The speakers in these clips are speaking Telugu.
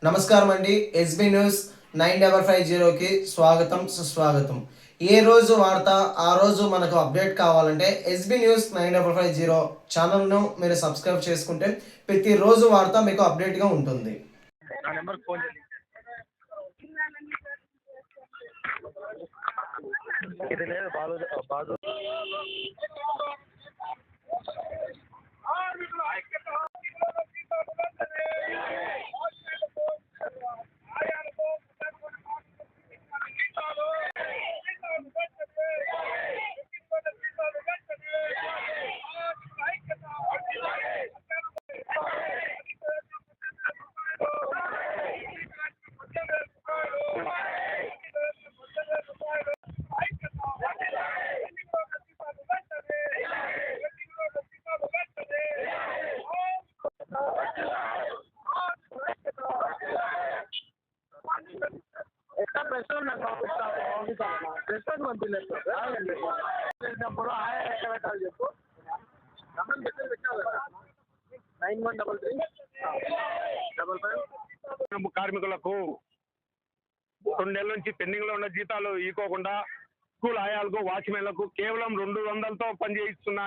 నమస్కారం అండి. ఎస్బీ న్యూస్ 9550కి స్వాగతం సుస్వాగతం. ఏ రోజు వార్త ఆ రోజు మనకు అప్డేట్ కావాలంటే ఎస్బీ న్యూస్ 9550 ఛానల్ను మీరు సబ్స్క్రైబ్ చేసుకుంటే ప్రతిరోజు వార్త మీకు అప్డేట్గా ఉంటుంది. ఇది లేదు బాదు బాదు రెస్టారెంట్ పంపించలేదు చేసినప్పుడు ఆయా ఎక్కడ పెట్టాలి చెప్పు 913355 కార్మికులకు 2 నెలల నుంచి పెండింగ్ లో ఉన్న జీతాలు ఇవ్వకుండా స్కూల్ ఆయాలకు వాచ్మెన్లకు కేవలం 200తో పనిచేయిస్తున్న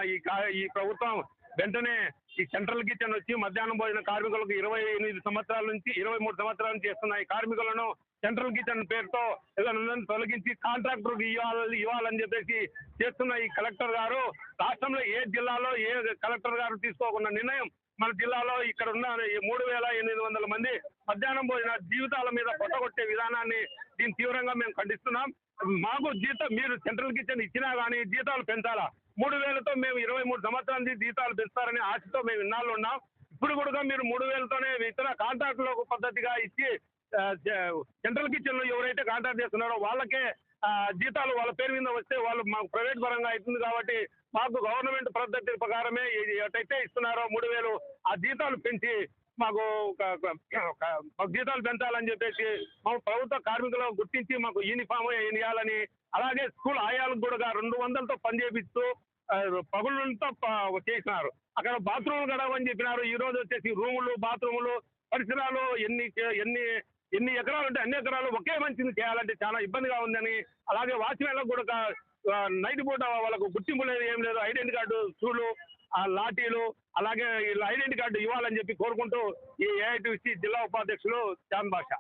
ఈ ప్రభుత్వం వెంటనే ఈ సెంట్రల్ కిచెన్ వచ్చి మధ్యాహ్నం భోజన కార్మికులకు 23 సంవత్సరాల నుంచి చేస్తున్న ఈ కార్మికులను సెంట్రల్ కిచెన్ పేరుతో తొలగించి కాంట్రాక్టర్కి ఇవ్వాలని చెప్పేసి చేస్తున్న ఈ కలెక్టర్ గారు రాష్ట్రంలో ఏ జిల్లాలో ఏ కలెక్టర్ గారు తీసుకోకున్న నిర్ణయం మన జిల్లాలో ఇక్కడ ఉన్న 3800 మంది మధ్యాహ్నం భోజన జీవితాల మీద కొట్టగొట్టే విధానాన్ని దీన్ని తీవ్రంగా మేము ఖండిస్తున్నాం. మాకు మీరు సెంట్రల్ కిచెన్ ఇచ్చినా కానీ జీతాలు పెంచాలా? 3000తో మేము 23 సంవత్సరాల నుంచి జీతాలు పెంచుతారని ఆశతో మేము ఇన్నాళ్ళు ఉన్నాం. ఇప్పుడు కూడా మీరు 3000తోనే ఇతర కాంట్రాక్టులో పద్ధతిగా ఇచ్చి సెంట్రల్ కిచెన్ లో ఎవరైతే కాంట్రాక్ట్ చేస్తున్నారో వాళ్ళకే జీతాలు వాళ్ళ పేరు మీద వస్తే వాళ్ళు మాకు ప్రైవేట్ పరంగా అవుతుంది కాబట్టి మాకు గవర్నమెంట్ పద్ధతి ప్రకారమే ఎటైతే ఇస్తున్నారో 3000 ఆ జీతాలు పెంచి మాకు జీతాలు పెంచాలని చెప్పేసి మా ప్రభుత్వ కార్మికులు గుర్తించి మాకు యూనిఫామ్ వేయాలని, అలాగే స్కూల్ ఆయాలకు కూడా 200తో పని చేపిస్తూ పగుళ్ళతో చేసినారు. అక్కడ బాత్రూమ్లు గడవని చెప్పినారు. ఈ రోజు వచ్చేసి రూములు బాత్రూములు పరిసరాలు ఎన్ని ఎకరాలు ఉంటే అన్ని ఎకరాలు ఒకే మంచిని చేయాలంటే చాలా ఇబ్బందిగా ఉందని, అలాగే వాచ్మెన్లకు కూడా నైట్ పూట వాళ్ళకు గుర్తింపు లేదు, ఏం లేదు. ఐడెంటిటీ కార్డు షూలు లాఠీలు అలాగే ఐడెంటిటీ కార్డు ఇవ్వాలని చెప్పి కోరుకుంటూ ఈ ఏఐటీసీ జిల్లా ఉపాధ్యక్షులు చాంద్ బాషా.